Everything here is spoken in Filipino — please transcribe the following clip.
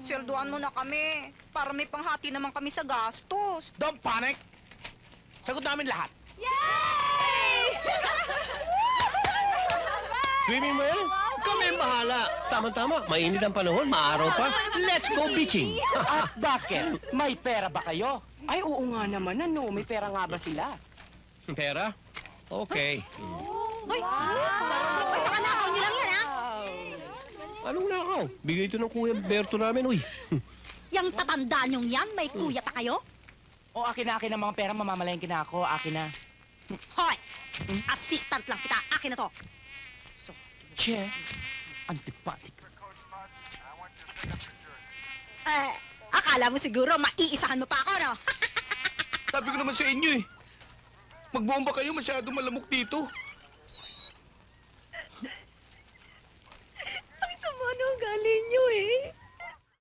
Swelduhan mo na kami para may panghati naman kami sa gastos. Don't panic! Sagot namin lahat. Yay! Swimming mo yan? Kami ang bahala. Tama-tama, mainit ang panahon, maaraw pa. Let's go beaching. At bakit? May pera ba kayo? Ay, oo nga naman, ano? May pera nga ba sila? Pera? Okay. Ay, baka nakaw niyo lang yan, ha? Anong nakaw? Bigay ito ng Kuya Berto namin, uy. Yang tatanda niyong yan, may kuya pa kayo? O, akin na mga pera, mamamalayan na ako. Akin na. Hoy! Assistant lang kita. Akin na to. Che, antipatik. Akala mo siguro maiisahan mo pa ako, no? Sabi ko naman sa inyo eh. Magbomba kayo, masyado malamok dito.